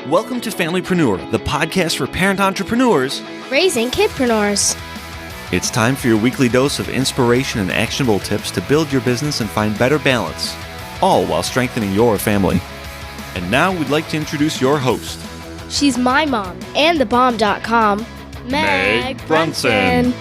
Welcome to Familypreneur, the podcast for parent entrepreneurs raising kidpreneurs. It's time for your weekly dose of inspiration and actionable tips to build your business and find better balance, all while strengthening your family. And now we'd like to introduce your host. She's my mom and thebomb.com, Meg Brunson.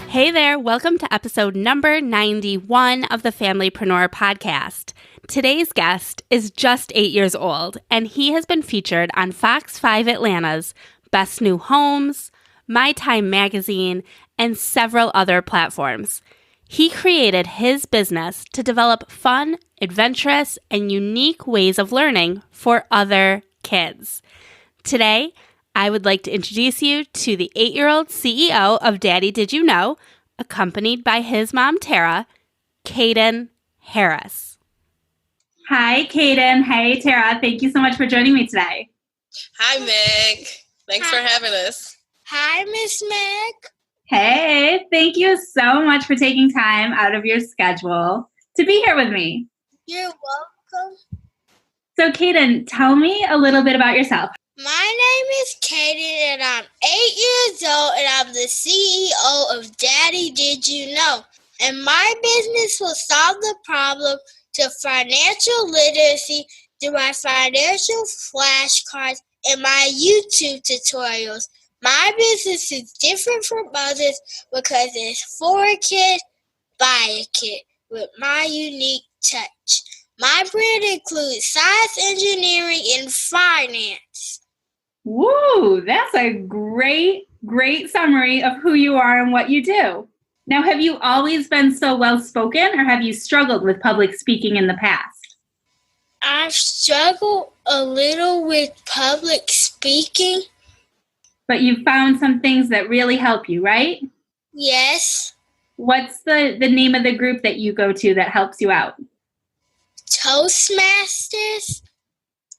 Hey there, welcome to episode number 91 of the Familypreneur podcast. Today's guest is just 8 years old, and he has been featured on Fox 5 Atlanta's Best New Homes, My Time Magazine, and several other platforms. He created his business to develop fun, adventurous, and unique ways of learning for other kids. Today, I would like to introduce you to the 8-year-old CEO of Daddy Did You Know, accompanied by his mom, Tara, Caden Harris. Hi, Caden. Hey, Tara. Thank you so much for joining me today. Hi, Meg. Thanks for having us. Hi, Miss Meg. Hey, thank you so much for taking time out of your schedule to be here with me. You're welcome. So, Caden, tell me a little bit about yourself. My name is Caden, and I'm 8 years old, and I'm the CEO of Daddy Did You Know. And my business will solve the problem to financial literacy through my financial flashcards and my YouTube tutorials. My business is different from others because it's for a kid, by a kid, with my unique touch. My brand includes science, engineering, and finance. Woo, that's a great summary of who you are and what you do. Now, have you always been so well-spoken, or have you struggled with public speaking in the past? I've struggled a little with public speaking. But you've found some things that really help you, right? Yes. What's the name of the group that you go to that helps you out? Toastmasters.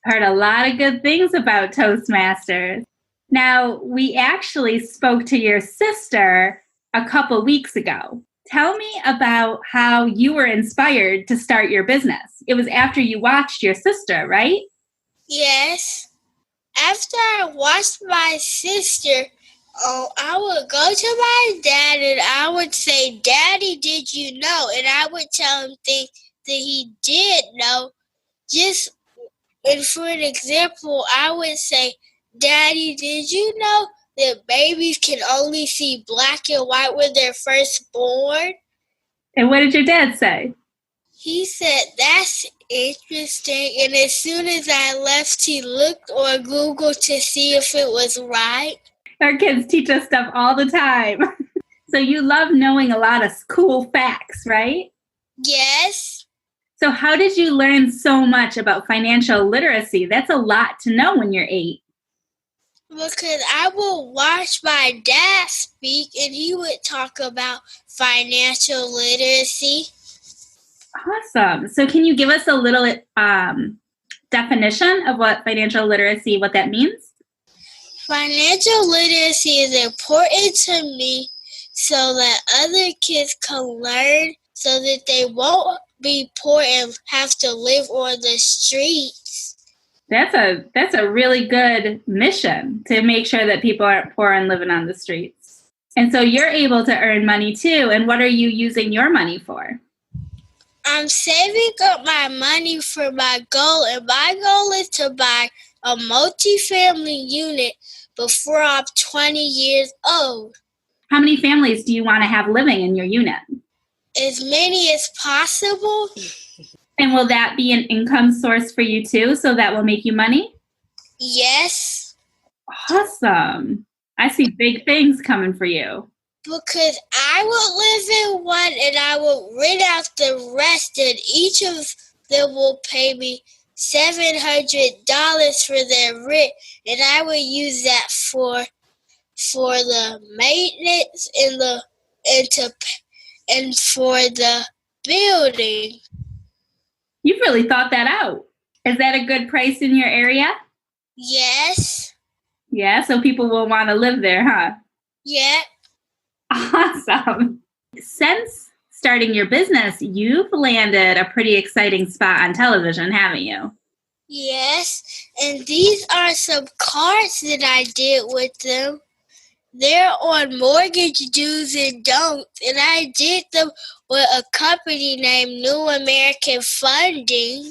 Heard a lot of good things about Toastmasters. Now, we actually spoke to your sister a couple weeks ago. Tell me about how you were inspired to start your business. It was after you watched your sister, right? Yes. After I watched my sister, I would go to my dad and I would say, Daddy, did you know? And I would tell him things that he did know. And for an example, I would say, Daddy, did you know that babies can only see black and white when they're first born? And what did your dad say? He said, that's interesting. And as soon as I left, he looked on Google to see if it was right. Our kids teach us stuff all the time. So you love knowing a lot of cool facts, right? Yes. So how did you learn so much about financial literacy? That's a lot to know when you're 8. Because I would watch my dad speak and he would talk about financial literacy. Awesome. So can you give us a little definition of what financial literacy, what that means? Financial literacy is important to me so that other kids can learn so that they won't be poor and have to live on the streets. That's a really good mission to make sure that people aren't poor and living on the streets. And so you're able to earn money too. And what are you using your money for? I'm saving up my money for my goal, and my goal is to buy a multi-family unit before I'm 20 years old. How many families do you want to have living in your unit? As many as possible. And will that be an income source for you too, so that will make you money? Yes. Awesome. I see big things coming for you. Because I will live in one and I will rent out the rest, and each of them will pay me $700 for their rent, and I will use that for the maintenance and for the building. You've really thought that out. Is that a good price in your area? Yes. Yeah, so people will want to live there, huh? Yeah. Awesome. Since starting your business, you've landed a pretty exciting spot on television, haven't you? Yes, and these are some cards that I did with them. They're on mortgage do's and don'ts, and I did them with a company named New American Funding.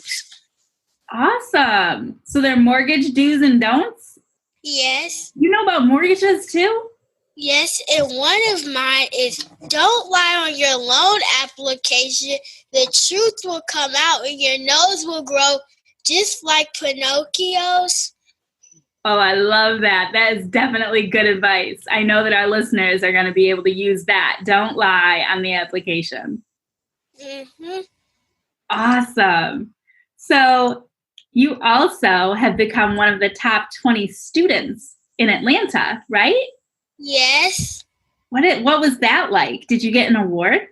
Awesome. So they're mortgage do's and don'ts? Yes. You know about mortgages too? Yes, and one of mine is don't lie on your loan application. The truth will come out and your nose will grow just like Pinocchio's. Oh, I love that. That is definitely good advice. I know that our listeners are going to be able to use that. Don't lie on the application. Mm-hmm. Awesome. So you also have become one of the top 20 students in Atlanta, right? Yes. What was that like? Did you get an award?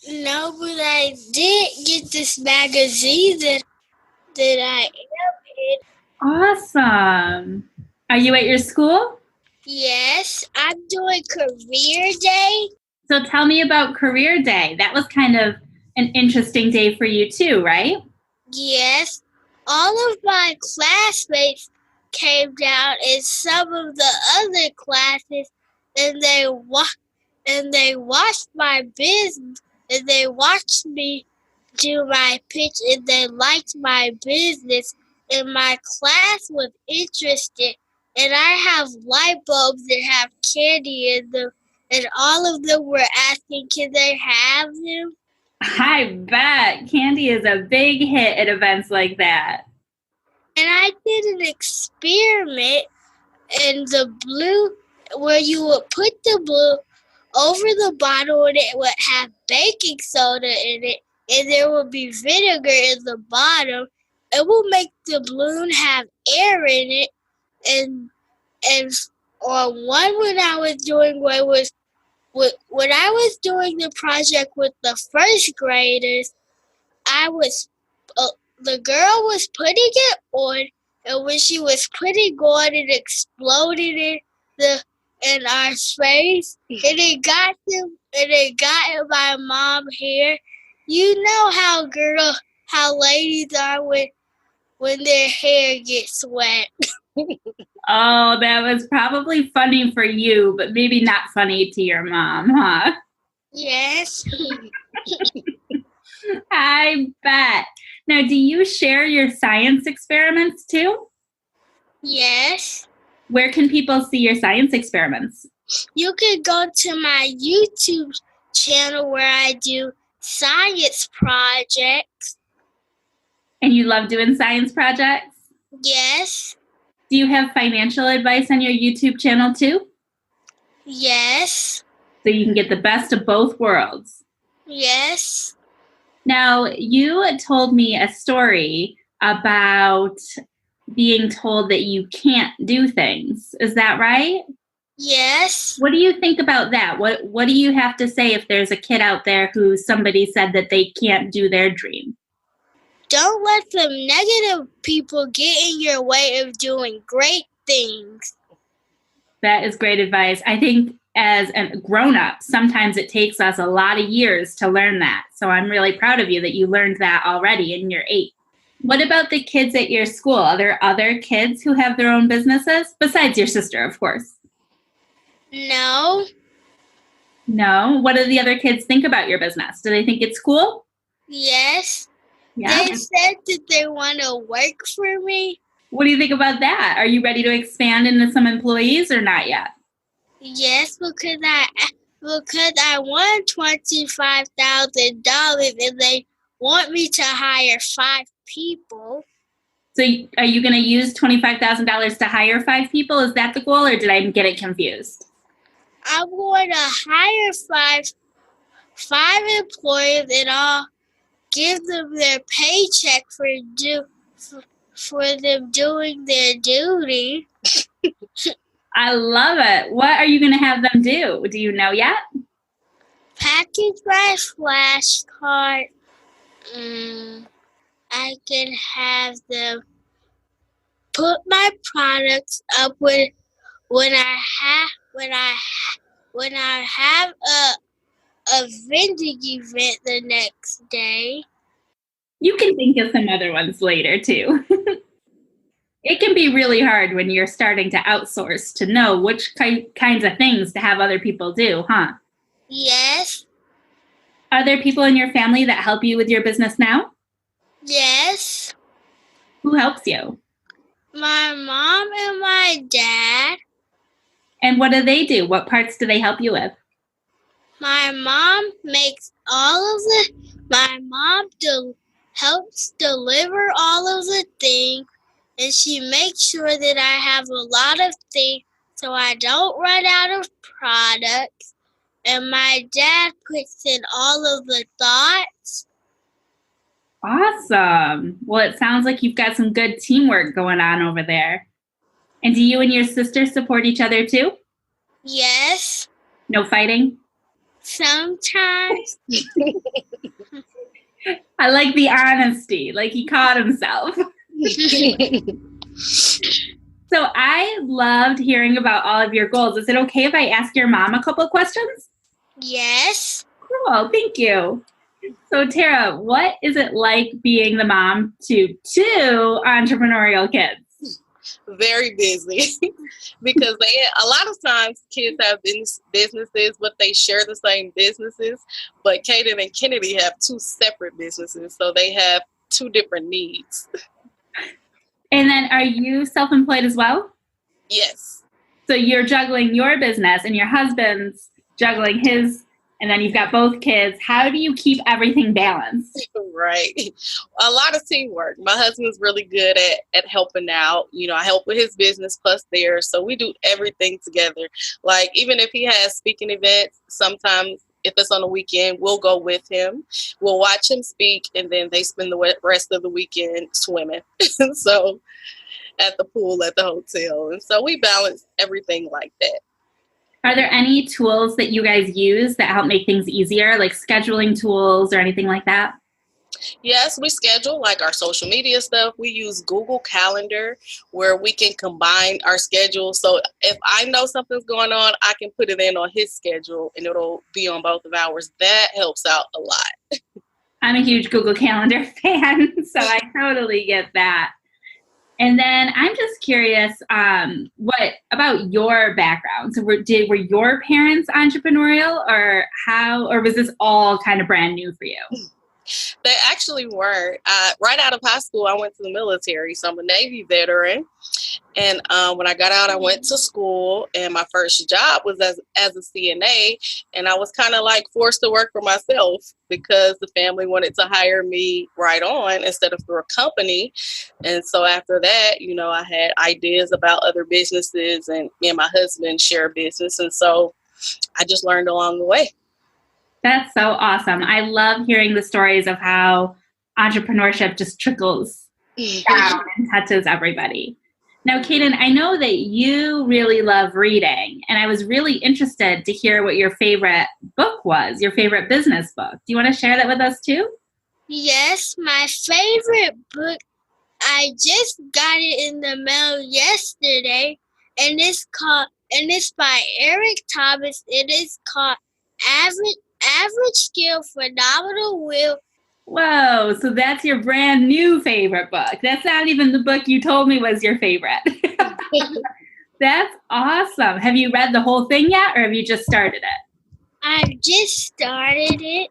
No, but I did get this magazine that I am in. Awesome. Are you at your school? Yes, I'm doing career day. So tell me about Career Day. That was kind of an interesting day for you too, right? Yes, all of my classmates came down and some of the other classes, and they watched my business, and they watched me do my pitch, and they liked my business, and my class was interested, and I have light bulbs that have candy in them, and all of them were asking, can they have them? I bet candy is a big hit at events like that. And I did an experiment in the blue where you would put the blue over the bottle and it would have baking soda in it and there would be vinegar in the bottom. It will make the balloon have air in it. And on one when I was doing when I was doing the project with the first graders, I was the girl was putting it on, and when she was putting on, it exploded in our face, and it got in my mom's hair. You know how ladies are when their hair gets wet. Oh, that was probably funny for you, but maybe not funny to your mom, huh? Yes. I bet. Now, do you share your science experiments too? Yes. Where can people see your science experiments? You can go to my YouTube channel where I do science projects. And you love doing science projects? Yes. Do you have financial advice on your YouTube channel too? Yes. So you can get the best of both worlds. Yes. Now, you told me a story about being told that you can't do things. Is that right? Yes. What do you think about that? What do you have to say if there's a kid out there who somebody said that they can't do their dream? Don't let them negative people get in your way of doing great things. That is great advice. I think as a grown-up, sometimes it takes us a lot of years to learn that. So I'm really proud of you that you learned that already in your 8. What about the kids at your school? Are there other kids who have their own businesses? Besides your sister, of course. No. No? What do the other kids think about your business? Do they think it's cool? Yes. Yeah. They said that they want to work for me. What do you think about that? Are you ready to expand into some employees or not yet? Yes, because I won $25,000 and they want me to hire 5 people. So are you going to use $25,000 to hire 5 people? Is that the goal, or did I get it confused? I'm going to hire five employees and I'll give them their paycheck for them doing their duty. I love it. What are you going to have them do? Do you know yet? Package my flashcard. I can have them put my products up when I have a vending event the next day. You can think of some other ones later too. It can be really hard when you're starting to outsource to know which kinds of things to have other people do, huh? Yes. Are there people in your family that help you with your business now? Yes. Who helps you? My mom and my dad. And what do they do? What parts do they help you with? My mom makes all of the. My mom helps deliver all of the things, and she makes sure that I have a lot of things so I don't run out of products. And my dad puts in all of the thoughts. Awesome. Well, it sounds like you've got some good teamwork going on over there. And do you and your sister support each other too? Yes. No fighting? Sometimes. I like the honesty, like he caught himself. So I loved hearing about all of your goals. Is it okay if I ask your mom a couple of questions? Yes. Cool, thank you. So Tara, what is it like being the mom to two entrepreneurial kids? Very busy because a lot of times kids have businesses, but they share the same businesses. But Caden and Kennedy have two separate businesses, so they have two different needs. And then are you self-employed as well? Yes. So you're juggling your business and your husband's juggling his, and then you've got both kids. How do you keep everything balanced? Right. A lot of teamwork. My husband's really good at helping out. You know, I help with his business plus theirs. So we do everything together. Like, even if he has speaking events, sometimes if it's on the weekend, we'll go with him. We'll watch him speak, and then they spend the rest of the weekend swimming. So at the pool, at the hotel. And so we balance everything like that. Are there any tools that you guys use that help make things easier, like scheduling tools or anything like that? Yes, we schedule like our social media stuff. We use Google Calendar where we can combine our schedule. So if I know something's going on, I can put it in on his schedule and it'll be on both of ours. That helps out a lot. I'm a huge Google Calendar fan, so I totally get that. And then I'm just curious, what about your background? So were your parents entrepreneurial, or was this all kind of brand new for you? They actually weren't. Right out of high school, I went to the military, so I'm a Navy veteran. And when I got out, I went to school, and my first job was as a CNA, and I was kind of like forced to work for myself because the family wanted to hire me right on instead of through a company. And so after that, you know, I had ideas about other businesses, and me and my husband share a business, and so I just learned along the way. That's so awesome. I love hearing the stories of how entrepreneurship just trickles down and touches everybody. Now, Caden, I know that you really love reading, and I was really interested to hear what your favorite book was, your favorite business book. Do you want to share that with us too? Yes, my favorite book, I just got it in the mail yesterday, and it's by Eric Thomas. It is called Average Skill, Phenomenal Will. Whoa, so that's your brand new favorite book. That's not even the book you told me was your favorite. That's awesome. Have you read the whole thing yet, or have you just started it? I just started it.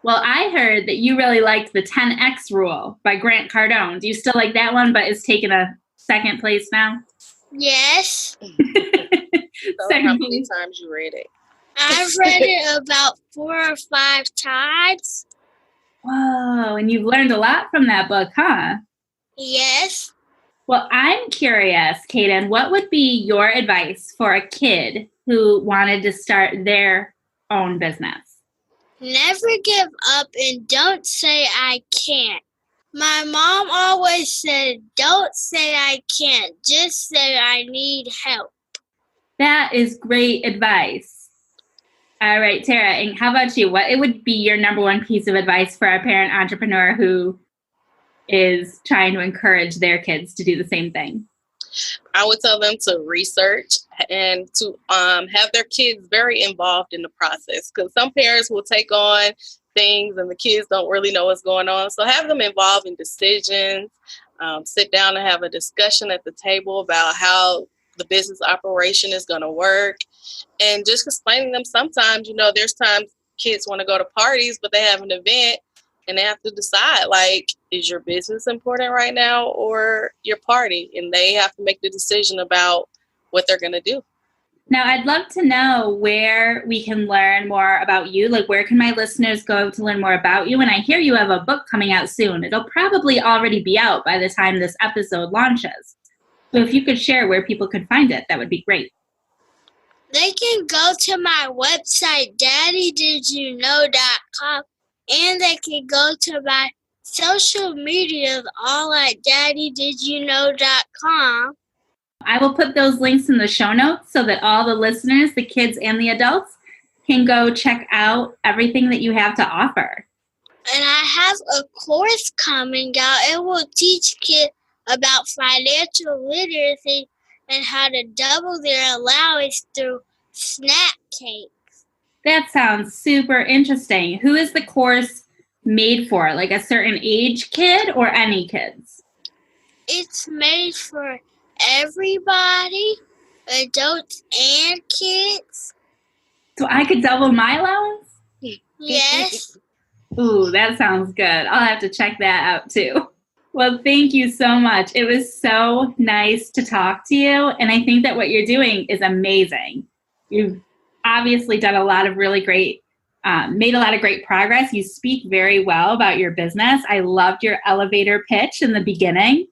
Well, I heard that you really liked the 10X Rule by Grant Cardone. Do you still like that one, but it's taken a second place now? Yes. So how many times you read it? I've read it about 4 or 5 times. Whoa, and you've learned a lot from that book, huh? Yes. Well, I'm curious, Caden, what would be your advice for a kid who wanted to start their own business? Never give up and don't say I can't. My mom always said, don't say I can't, just say I need help. That is great advice. All right, Tara, and how about you? What would be your number one piece of advice for a parent entrepreneur who is trying to encourage their kids to do the same thing? I would tell them to research and to have their kids very involved in the process, because some parents will take on things and the kids don't really know what's going on. So have them involved in decisions, sit down and have a discussion at the table about how the business operation is going to work, and just explaining them sometimes, there's times kids want to go to parties, but they have an event and they have to decide, like, is your business important right now or your party? And they have to make the decision about what they're going to do. Now, I'd love to know where we can learn more about you. Like, where can my listeners go to learn more about you? And I hear you have a book coming out soon. It'll probably already be out by the time this episode launches. So if you could share where people could find it, that would be great. They can go to my website, daddydidyouknow.com, and they can go to my social medias, all at daddydidyouknow.com. I will put those links in the show notes so that all the listeners, the kids and the adults, can go check out everything that you have to offer. And I have a course coming out. It will teach kids about financial literacy and how to double their allowance through snack cakes. That sounds super interesting. Who is the course made for? Like a certain age kid or any kids? It's made for everybody, adults and kids. So I could double my allowance? Yes. Ooh, that sounds good. I'll have to check that out too. Well, thank you so much. It was so nice to talk to you. And I think that what you're doing is amazing. You've obviously done a lot of really great, made a lot of great progress. You speak very well about your business. I loved your elevator pitch in the beginning.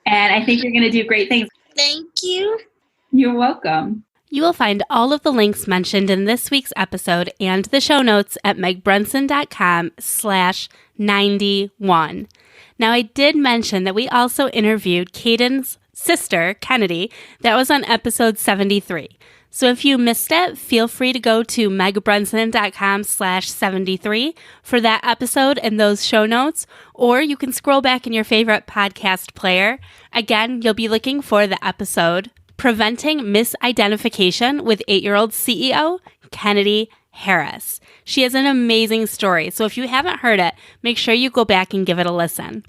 And I think you're going to do great things. Thank you. You're welcome. You will find all of the links mentioned in this week's episode and the show notes at megbrunson.com/91. Now, I did mention that we also interviewed Caden's sister, Kennedy. That was on episode 73. So if you missed it, feel free to go to megbrunson.com/73 for that episode and those show notes, or you can scroll back in your favorite podcast player. Again, you'll be looking for the episode Preventing Misidentification with 8-Year-Old CEO, Caden Harris. She has an amazing story, so if you haven't heard it, make sure you go back and give it a listen.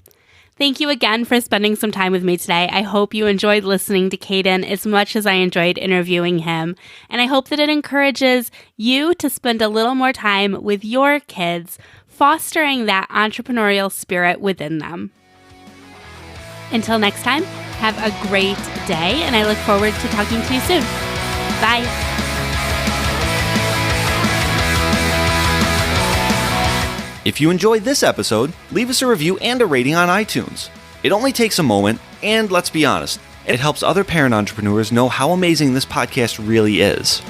Thank you again for spending some time with me today. I hope you enjoyed listening to Caden as much as I enjoyed interviewing him, and I hope that it encourages you to spend a little more time with your kids, fostering that entrepreneurial spirit within them. Until next time, have a great day, and I look forward to talking to you soon. Bye. If you enjoyed this episode, leave us a review and a rating on iTunes. It only takes a moment, and let's be honest, it helps other parent entrepreneurs know how amazing this podcast really is.